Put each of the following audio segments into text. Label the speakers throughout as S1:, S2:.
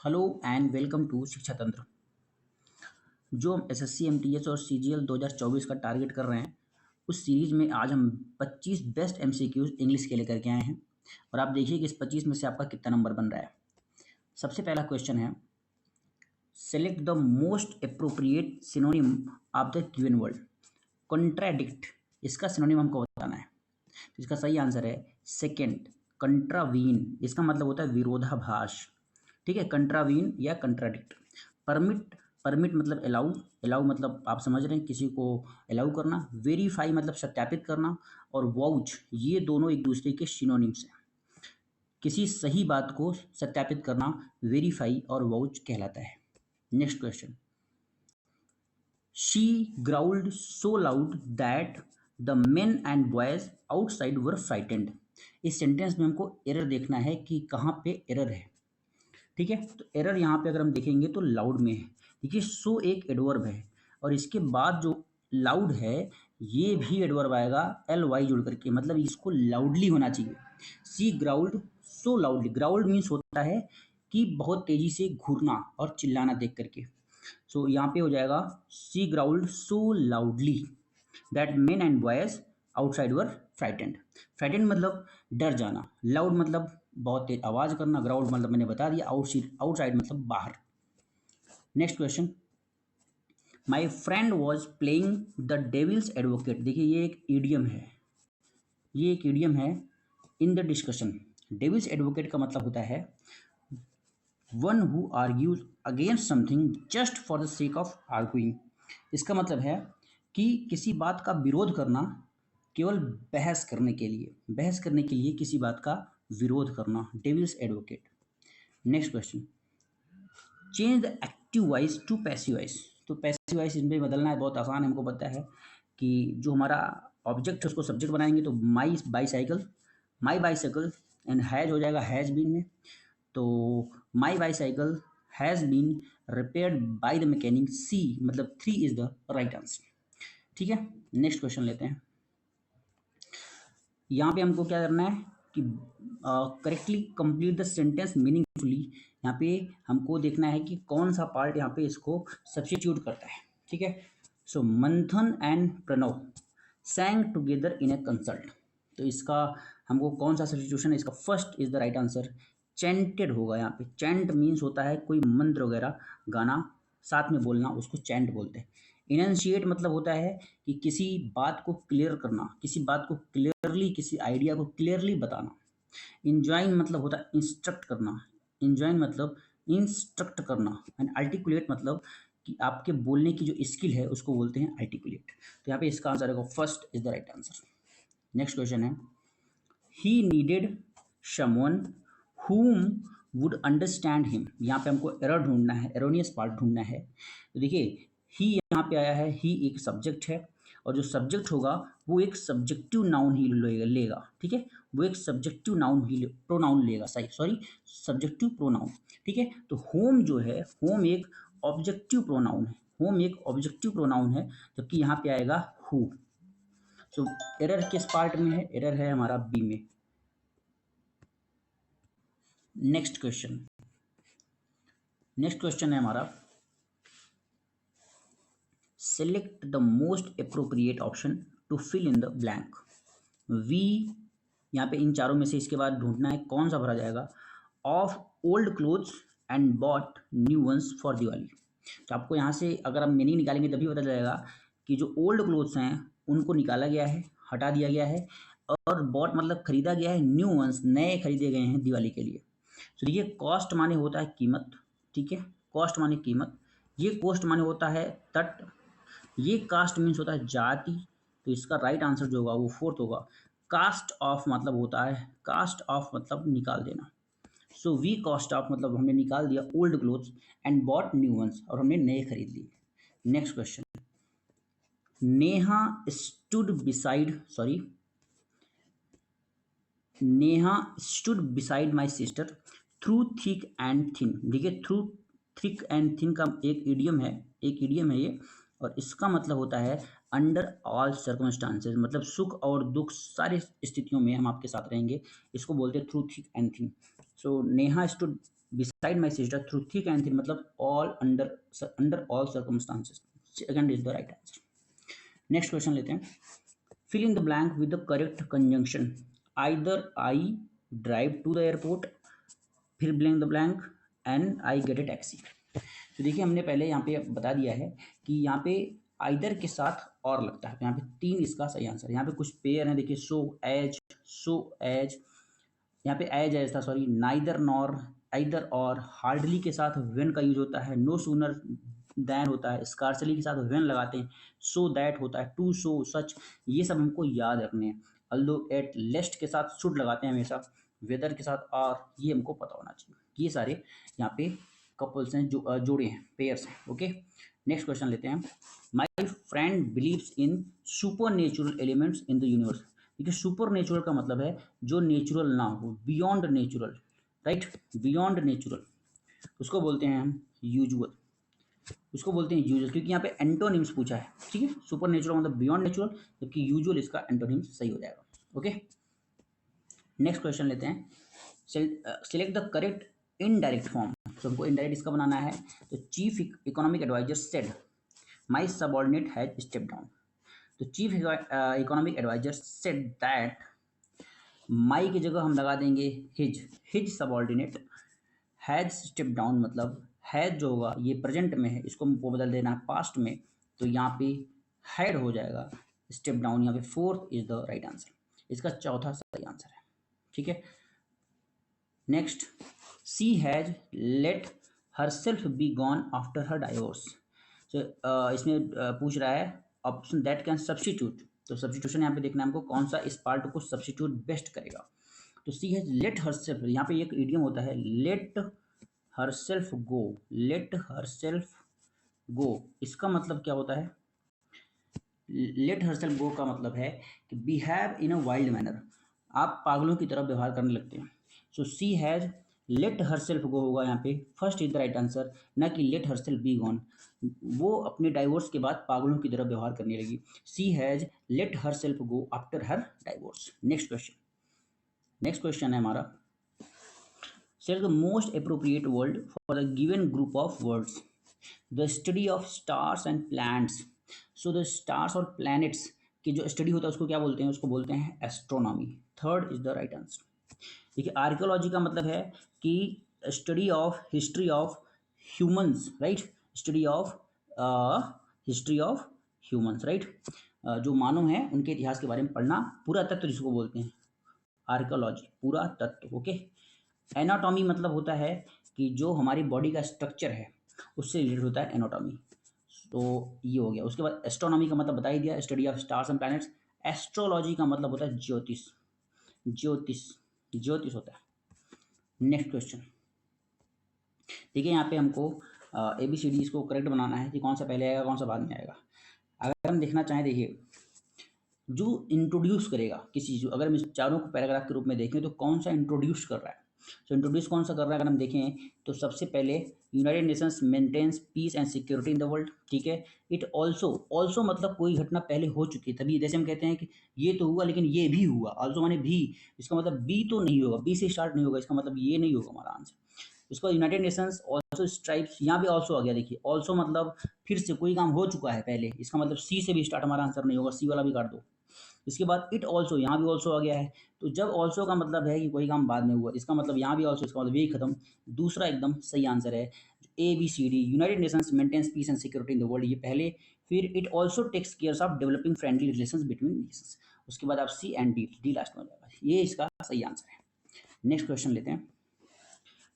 S1: Hello and welcome to शिक्षा तंत्र। जो हम एसएससी एमटीएस और सीजीएल 2024 का टारगेट कर रहे हैं, उस सीरीज में आज हम 25 बेस्ट एमसीक्यूज इंग्लिश के लेकर के आए हैं और आप देखिए कि इस 25 में से आपका कितना नंबर बन रहा है। सबसे पहला क्वेश्चन है, select the most appropriate synonym of the given word. Contradict, इसका सिनोनिम हमको बताना है। तो इसका सही आंसर है सेकेंड, कंट्रावीन। इसका मतलब होता है विरोधाभास। ठीक है, कंट्रावीन या कंट्राडिक्ट। परमिट, परमिट मतलब अलाउ, अलाउ मतलब आप समझ रहे हैं किसी को अलाउ करना। वेरीफाई मतलब सत्यापित करना। और वाउच, ये दोनों एक दूसरे के सिनोनिम्स हैं। किसी सही बात को सत्यापित करना वेरीफाई और वाउच कहलाता है। Next question, she growled so loud that the men and boys outside were frightened. इस सेंटेंस में हमको एरर देखना है कि कहाँ पे एरर है। ठीक है, तो एरर यहाँ पे अगर हम देखेंगे तो लाउड में है। देखिए, सो एक एडवर्ब है और इसके बाद जो लाउड है ये भी एडवर्ब आएगा एल वाई जुड़ करके, मतलब इसको लाउडली होना चाहिए। सी ग्राउल्ड सो लाउडली, ग्राउल्ड मीन्स होता है कि बहुत तेजी से घूरना और चिल्लाना देख करके। सो यहाँ पे हो जाएगा she growled so loudly that men and boys outside were frightened. Frightened मतलब डर जाना, लाउड मतलब बहुत तेज आवाज करना, ग्राउंड मतलब मैंने बता दिया, आउटसाइड मतलब बाहर। Next question, my friend was playing the devil's advocate. देखिए, ये एक ईडियम है, ये एक ईडियम है in the discussion. Devil's advocate का मतलब होता है one who argues against something just for the sake of arguing. इसका मतलब है कि किसी बात का विरोध करना केवल बहस करने के लिए, बहस करने के लिए किसी बात का विरोध करना, devil's advocate. Next question, change the active voice to passive voice. तो पैसिव वॉइस इनमें बदलना है, बहुत आसान है, हमको पता है कि जो हमारा ऑब्जेक्ट है उसको सब्जेक्ट बनाएंगे तो my bicycle, my bicycle and has हो जाएगा हैज बीन में। तो my bicycle has been repaired by the mechanic, C मतलब 3 इज द राइट आंसर। ठीक है, नेक्स्ट क्वेश्चन लेते हैं। यहाँ पे हमको क्या करना है कि correctly complete the sentence meaningfully. यहाँ पे हमको देखना है कि कौन सा पार्ट यहाँ पे इसको सब्स्टिट्यूट करता है। ठीक है, so Manthan and Pranav sang together in a concert. तो इसका हमको कौन सा सब्स्टिट्यूशन है, इसका first is the right answer, chanted होगा। यहाँ पे चैंट मीन्स होता है कोई मंत्र वगैरह गाना, साथ में बोलना, उसको चैंट बोलते हैं। इनशिएट मतलब होता है कि किसी बात को क्लियर करना, किसी बात को क्लियरली, किसी आइडिया को क्लियरली बताना। इंजॉइन मतलब होता है इंस्ट्रक्ट करना, इंजॉइन मतलब इंस्ट्रक्ट करना। एंड आर्टिकुलेट मतलब कि आपके बोलने की जो स्किल है उसको बोलते हैं आर्टिकुलेट। तो यहाँ पे इसका आंसर है first is the right answer. Next question है, he needed someone whom would understand him। यहाँ पे हमको एरर ढूंढना है, एरोनियस पार्ट ढूंढना है। तो देखिए, ही यहाँ पे आया है, ही एक सब्जेक्ट है और जो सब्जेक्ट होगा वो एक सब्जेक्टिव नाउन ही लेगा। ठीक है, वो एक सब्जेक्टिव नाउन ही प्रोनाउन लेगा, सॉरी सब्जेक्टिव प्रोनाउन। ठीक है, तो होम जो है, होम एक ऑब्जेक्टिव प्रोनाउन है, होम एक ऑब्जेक्टिव प्रोनाउन है, जबकि यहाँ पे आएगा हु। सो एरर किस पार्ट में है, एरर है हमारा बी में। नेक्स्ट क्वेश्चन, नेक्स्ट क्वेश्चन है हमारा, select the most appropriate option to fill in the blank. We, यहाँ पे इन चारों में से इसके बाद ढूंढना है कौन सा भरा जाएगा। Of old clothes and bought new ones for Diwali. तो आपको यहाँ से अगर हम मीनिंग निकालेंगे तभी पता चलेगा कि जो ओल्ड क्लोथ्स हैं उनको निकाला गया है, हटा दिया गया है, और बॉट मतलब खरीदा गया है, न्यू वंस नए खरीदे गए हैं दिवाली के लिए। तो देखिए, कॉस्ट माने होता है कीमत। ठीक है, कॉस्ट माने कीमत, ये कोस्ट माने होता है तट, ये कास्ट मीन्स होता है जाति। तो इसका राइट आंसर जो होगा वो फोर्थ होगा। कास्ट ऑफ मतलब होता है, कास्ट ऑफ मतलब निकाल देना। सो वी कास्ट ऑफ मतलब हमने निकाल दिया old clothes and bought new ones, और हमने नए खरीद लिए। Next question, Neha stood beside, sorry, Neha stood beside my sister through thick and thin. देखिए, थ्रू थिक एंड थिन का एक इडियम है, एक इडियम है ये, और इसका मतलब होता है अंडर ऑल सर्कमस्टांसेस, मतलब सुख और दुख सारी स्थितियों में हम आपके साथ रहेंगे, इसको बोलते हैं through thick and thin. So Neha stood beside my sister through thick and thin, मतलब all under all circumstances. Second is the right answer. Next question लेते हैं. fill in the blank with the correct conjunction. Either I drive to the airport, फिर blank the blank, and I get a taxi. तो देखिए हमने पहले यहाँ पे बता दिया है कि यहाँ पे आइदर के साथ और लगता है, यहाँ पे 3 इसका सही आंसर है. यहाँ पे कुछ पेयर हैं, देखिए सो एज, यहाँ पे एज था, सॉरी, नाइदर नॉर, आइदर और, हार्डली के साथ व्हेन का यूज होता है, नो सूनर देन होता है, स्कार्सली के साथ व्हेन लगाते हैं, सो दैट होता है, टू सो सच, ये सब हमको याद रखने हैं. अल्दो एट लेस्ट के साथ शुड लगाते हैं हमेशा, वेदर के साथ आर, ये हमको पता होना चाहिए. ये सारे यहाँ पे कपल्स हैं, जो जोड़े हैं, पेयर्स हैं. ओके, नेक्स्ट क्वेश्चन लेते हैं. My friend believes in super natural elements in the universe. देखिए सुपर नेचुरल का मतलब है जो नेचुरल ना हो, beyond natural, right, beyond natural, उसको बोलते हैं हम यूजुअल, उसको बोलते हैं यूजुअल, क्योंकि यहाँ पे एंटोनिम्स पूछा है. ठीक है, सुपर नेचुरल मतलब बियॉन्ड नेचुरल, जबकि यूजुअल इसका एंटोनिम्स सही हो जाएगा. ओके, नेक्स्ट क्वेश्चन लेते हैं. Select the correct indirect form. तो हमको इनडायरेक्ट इसका बनाना है. तो chief economic adviser said my subordinate has step down. तो chief economic adviser said that, my की जगह हम लगा देंगे his subordinate, has step down, मतलब हैज जो होगा ये प्रेजेंट में है, इसको हमको बदल देना है पास्ट में, तो यहाँ पे हैड हो जाएगा स्टेप डाउन. यहाँ पे fourth is the right answer, इसका चौथा सही आंसर है. ठीक है, next, she has let herself be gone after her divorce. तो इसमें पूछ रहा है ऑप्शन दैट कैन सब्सटीट्यूट. तो सब्सटीट्यूशन यहाँ पे देखना है हमको, कौन सा इस पार्ट को सब्सटीट्यूट बेस्ट करेगा. तो सी हैज लेट हर सेल्फ, यहाँ पे एक इडियम होता है, लेट हर सेल्फ गो, लेट हर सेल्फ गो, इसका मतलब क्या होता है? लेट हर सेल्फ गो का मतलब है कि behave in a wild manner, आप पागलों की तरह व्यवहार करने लगते हैं. So she has let herself go होगा यहाँ पे, first is the right answer, ना कि let herself be gone. वो अपने डाइवोर्स के बाद पागलों की तरह व्यवहार करने लगी. She has let herself go after her divorce. Next question है हमारा, select the most appropriate word for the given group of words. The study of stars and planets. So the stars और planets की जो study होता है उसको क्या बोलते हैं? उसको बोलते हैं astronomy. Third is the right answer. देखिए आर्कियोलॉजी का मतलब है कि study of history of humans, right, study of history of humans, right, जो मानव हैं उनके इतिहास के बारे में पढ़ना, पूरा तत्व जिसको बोलते हैं आर्कियोलॉजी, पूरा तत्व. ओके, एनाटॉमी मतलब होता है कि जो हमारी बॉडी का स्ट्रक्चर है उससे रिलेटेड होता है एनाटॉमी. तो ये हो गया. उसके बाद एस्ट्रोनॉमी का मतलब बता ही दिया, study of stars and planets. Astrology का मतलब होता है ज्योतिष होता है. नेक्स्ट क्वेश्चन देखिए, यहाँ पे हमको ABCD इसको करेक्ट बनाना है कि कौन सा पहले आएगा कौन सा बाद में आएगा. अगर हम देखना चाहें, देखिए जो इंट्रोड्यूस करेगा किसी चीज़, अगर हम इस चारों को पैराग्राफ के रूप में देखें तो कौन सा इंट्रोड्यूस कर रहा है. तो इंट्रोड्यूस कौन सा कर रहा है अगर हम देखें तो सबसे पहले United Nations maintains peace and security in the world. ठीक है, इट ऑल्सो मतलब कोई घटना पहले हो चुकी है, तभी जैसे हम कहते हैं कि ये तो हुआ लेकिन ये भी हुआ. ऑल्सो माने भी, इसका मतलब बी तो नहीं होगा, बी से स्टार्ट नहीं होगा, इसका मतलब ये नहीं होगा हमारा आंसर. उसके बाद यूनाइटेड नेशंस ऑल्सो स्ट्राइप्स, यहाँ पे ऑल्सो आ गया. देखिए ऑल्सो मतलब फिर से कोई काम हो चुका है पहले, इसका मतलब सी से भी स्टार्ट हमारा आंसर नहीं होगा, सी वाला भी काट दो. इसके बाद इट ऑल्सो, यहाँ भी ऑल्सो आ गया है. तो जब ऑल्सो का मतलब है कि कोई काम बाद में हुआ, इसका मतलब यहाँ भी ऑल्सो, इसका मतलब यही खत्म. दूसरा एकदम सही आंसर है ABCD. United Nations maintains peace and security in the world, ये पहले. फिर it also takes care of developing friendly relations between nations. उसके बाद आप C एंड डी लास्ट में हो जाएगा. ये इसका सही आंसर है. नेक्स्ट क्वेश्चन लेते हैं.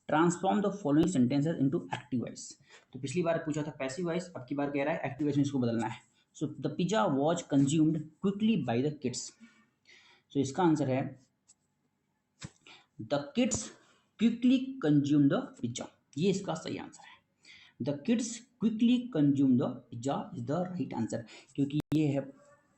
S1: Transform the following sentences into active voice. तो पिछली बार पूछा था पैसिव वॉइस, अब की बार कह रहा है एक्टिव वॉइस में इसको बदलना है. So the pizza was consumed quickly by the kids. So इसका आंसर है the kids quickly consume the pizza. ये इसका सही आंसर है. The kids quickly consume the pizza is the right answer, क्योंकि ये है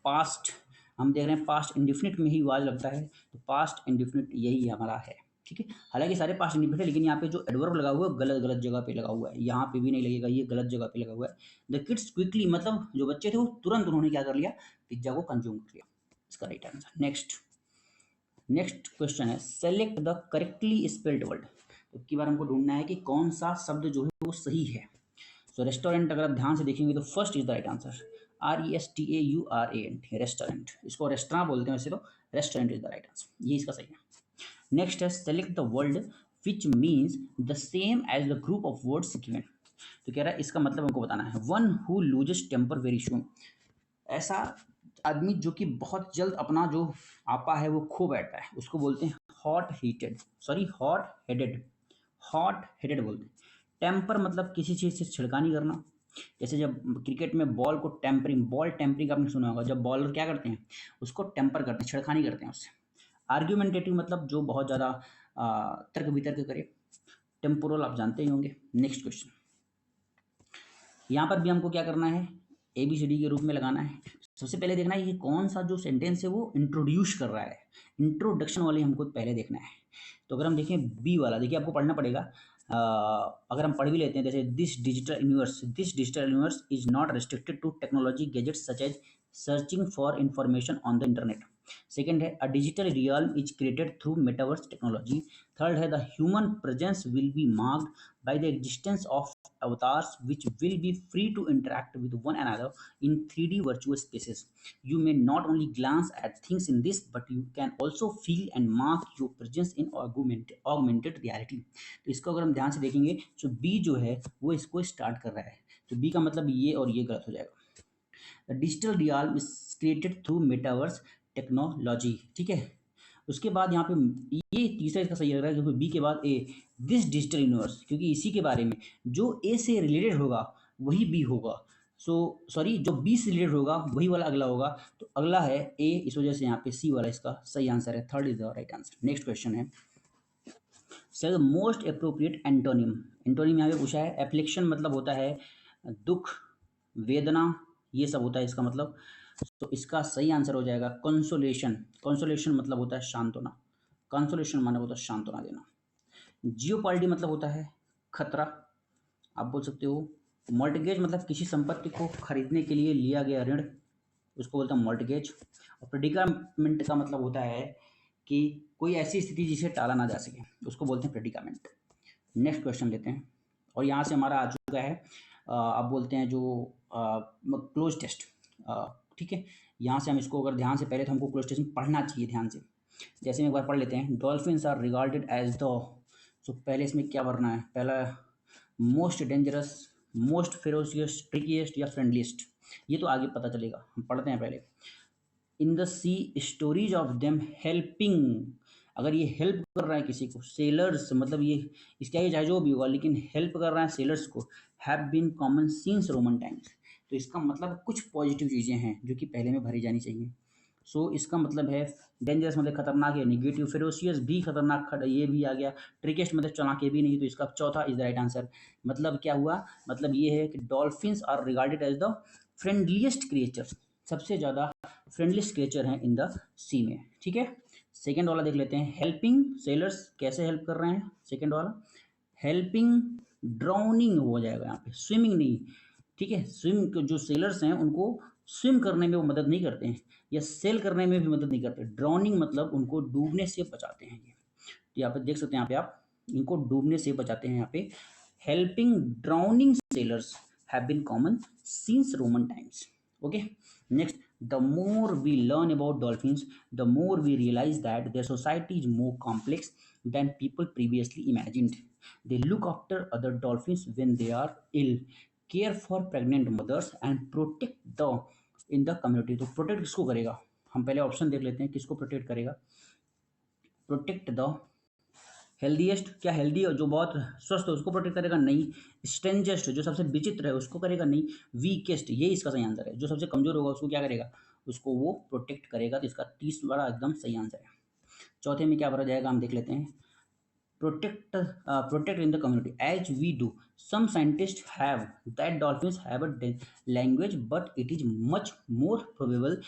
S1: पास्ट. हम देख रहे हैं पास्ट इंडिफिनिट में ही वाज लगता है, तो पास्ट इंडिफिनिट यही हमारा है. ठीक है, हालांकि सारे पास्ट इंडिफिनिट है, लेकिन यहाँ पे जो एडवर्ब लगा हुआ है गलत जगह पे लगा हुआ है. यहाँ पे भी नहीं लगेगा, ये गलत जगह पे लगा हुआ है. द किड्स क्विकली मतलब जो बच्चे थे वो तुरंत उन्होंने क्या कर लिया, पिज्जा को कंज्यूम कर लिया. इसका राइट आंसर. नेक्स्ट क्वेश्चन है, select the correctly spelled word. तो अब की बार हमको ढूंढना है कि कौन सा शब्द जो है वो सही है। सो रेस्टोरेंट अगर आप ध्यान से देखेंगे तो first is the right answer, RESTAURANT, restaurant. इसको रेस्टोरेंट बोलते हैं वैसे तो, restaurant is the right answer, ये इसका सही है। नेक्स्ट है select the word which means the same as the group of words given. तो कह रहा है इसका मतलब हमको बताना है, one who loses temper very soon, ऐसा आदमी जो कि बहुत जल्द अपना जो आपा है वो खो बैठता है, उसको बोलते हैं हॉट हेडेड, हॉट हेडेड बोलते हैं। टेम्पर मतलब किसी चीज़ से छिड़कानी करना, जैसे जब क्रिकेट में बॉल को टेम्परिंग, बॉल टेम्परिंग आपने सुना होगा, जब बॉलर क्या करते हैं उसको टेम्पर करते हैं, छिड़खानी करते हैं उससे। आर्ग्यूमेंटेटिव मतलब जो बहुत ज़्यादा तर्क वितर्क करे। टेम्पोरल आप जानते ही होंगे। नेक्स्ट क्वेश्चन, यहाँ पर भी हमको क्या करना है, ABCD के रूप में लगाना है। सबसे पहले देखना है ये कौन सा जो सेंटेंस है वो इंट्रोड्यूस कर रहा है, इंट्रोडक्शन वाले हमको पहले देखना है। तो अगर हम देखें बी वाला, देखिए आपको पढ़ना पड़ेगा। अगर हम पढ़ भी लेते हैं, जैसे this digital universe is not restricted to technology gadgets such as searching for information on the internet. Second है a digital realm is created through metaverse technology. Third है the human presence will be marked by the existence of avatars which will be free to interact with one another in 3D virtual spaces. You may not only glance at things in this, but you can also feel and mark your presence in augmented reality. तो इसको अगर हम ध्यान से देखेंगे तो B जो है वो इसको स्टार्ट कर रहा है, तो बी का मतलब ये और ये गलत हो जाएगा। The digital realm is created through metaverse technology, ठीक है। उसके बाद यहाँ पे ये तीसरा इसका सही लग रहा है क्योंकि बी के बाद ए, दिस डिजिटल यूनिवर्स, क्योंकि इसी के बारे में जो ए से रिलेटेड होगा वही बी होगा। सो सॉरी, जो बी से रिलेटेड होगा वही वाला अगला होगा, तो अगला है ए, इस वजह से यहाँ पे सी वाला इसका सही आंसर है, third is the right answer. Next question है sir most appropriate antonym. Antonym यहाँ पे पूछा है, एफ्लिक्शन मतलब होता है दुख, वेदना, ये सब होता है इसका मतलब। तो इसका सही आंसर हो जाएगा कंसोलेशन। कंसोलेशन मतलब होता है सांत्वना, कंसोलेशन माने होता है सांत्वना देना। जियोपॉलिटी मतलब होता है खतरा, आप बोल सकते हो। मॉर्टगेज मतलब किसी संपत्ति को खरीदने के लिए लिया गया ऋण, उसको बोलते हैं मॉर्टगेज। और प्रेडिकामेंट का मतलब होता है कि कोई ऐसी स्थिति जिसे टाला ना जा सके, उसको बोलते हैं प्रेडिकामेंट। नेक्स्ट क्वेश्चन लेते हैं, और यहाँ से हमारा आ चुका है आप बोलते हैं जो क्लोज टेस्ट, ठीक है। यहाँ से हम इसको अगर ध्यान से, पहले तो हमको क्लोज टेस्ट पढ़ना चाहिए ध्यान से। जैसे हम एक बार पढ़ लेते हैं, dolphins are regarded as the, सो पहले इसमें क्या भरना है, पहला most dangerous, most ferocious, trickiest या फ्रेंडलीस्ट, ये तो आगे पता चलेगा, हम पढ़ते हैं पहले। In the sea stories of them helping, अगर ये हेल्प कर रहा है किसी को, सेलर्स मतलब ये इसका ये चाहे जो भी होगा लेकिन हेल्प कर रहा है सेलर्स को, have been common since Roman times. तो इसका मतलब कुछ पॉजिटिव चीज़ें हैं जो कि पहले में भरी जानी चाहिए। सो इसका मतलब है डेंजरस मतलब खतरनाक है, निगेटिव, फेरोशियस भी खतरनाक, ये भी आ गया, ट्रिकेस्ट मतलब चालाक, ये भी नहीं, तो इसका चौथा इज द राइट आंसर। मतलब क्या हुआ, मतलब ये है कि dolphins are regarded as the friendliest creatures, सबसे ज़्यादा फ्रेंडलीस्ट क्रिएचर हैं इन द सी में, ठीक है। सेकेंड वाला देख लेते हैं, हेल्पिंग सेलर्स कैसे हेल्प कर रहे हैं, सेकेंड वाला हेल्पिंग ड्राउनिंग हो जाएगा यहाँ पे, स्विमिंग नहीं, ठीक है। स्विम जो सेलर्स हैं उनको स्विम करने में वो मदद नहीं करते हैं, या सेल करने में भी मदद नहीं करते। ड्राउनिंग मतलब उनको डूबने से बचाते हैं ये, तो यहाँ पे देख सकते हैं, यहाँ पे आप इनको डूबने से बचाते हैं यहाँ पे। Helping drowning sailors have been common since Roman times, okay. Next, the more we learn about dolphins, the more we realize that their society is more complex than people previously imagined. They look after other dolphins when they are ill, care for pregnant mothers and protect the in the community। तो protect किसको करेगा, हम पहले option देख लेते हैं किसको protect करेगा। प्रोटेक्ट द हेल्दीएस्ट, क्या हेल्दी जो बहुत स्वस्थ है उसको प्रोटेक्ट करेगा, नहीं। स्ट्रेंजेस्ट जो सबसे विचित्र है उसको करेगा, नहीं। वीकेस्ट, ये इसका सही आंसर है, जो सबसे कमजोर होगा उसको क्या करेगा, उसको वो प्रोटेक्ट करेगा। तो इसका 30 वाला एकदम सही आंसर है। चौथे में क्या भरा जाएगा, हम देख लेते हैं। Protect in the community as we do, some scientists have that dolphins have a language but it is much more probable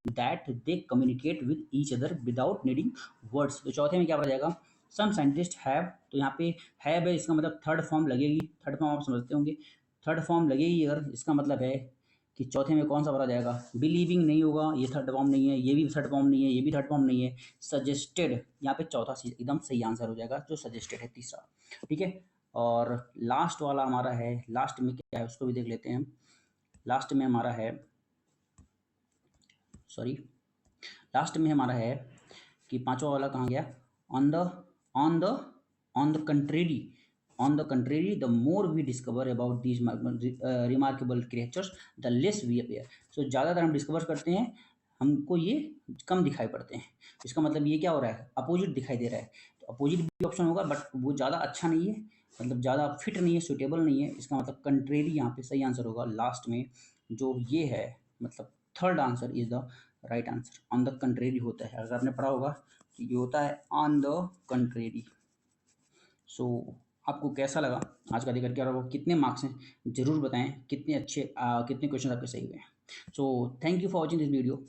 S1: that they communicate with each other without needing words. तो चौथे में क्या भरा जाएगा, सम साइंटिस्ट हैव, तो यहाँ पे have है, इसका मतलब थर्ड फॉर्म लगेगी, थर्ड फॉर्म आप समझते होंगे, थर्ड फॉर्म लगेगी अगर, इसका मतलब है कि चौथे में कौन सा भरा जाएगा, बिलीविंग नहीं होगा, ये थर्ड फॉर्म नहीं है, ये भी थर्ड फॉर्म नहीं है, ये भी थर्ड फॉर्म नहीं है, सजेस्टेड, यहाँ पे चौथा एकदम सही आंसर हो जाएगा जो सजेस्टेड है, तीसरा। ठीक है। और लास्ट वाला हमारा है, लास्ट में क्या है उसको भी देख लेते हैं हम। लास्ट में हमारा है, सॉरी, लास्ट में हमारा है कि पांचवा वाला कहाँ गया, on the on the on the contrary, on the contrary the more we discover about these remarkable creatures the less we appear. So ज़्यादातर हम डिस्कवर करते हैं, हमको ये कम दिखाई पड़ते हैं। इसका मतलब ये क्या हो रहा है, अपोजिट दिखाई दे रहा है। तो अपोजिट भी ऑप्शन होगा बट वो ज़्यादा अच्छा नहीं है, मतलब ज़्यादा फिट नहीं है, सुटेबल नहीं है। इसका मतलब कंट्रेरी यहाँ पे सही आंसर होगा लास्ट में जो ये है, मतलब third answer is the right answer. On the contrary होता है, अगर आपने पढ़ा होगा तो ये होता है ऑन द कंट्रेरी। सो आपको कैसा लगा आज का देकर के, और वो कितने मार्क्स हैं ज़रूर बताएं, कितने अच्छे कितने क्वेश्चन आपके सही हुए हैं। So thank you for watching this video.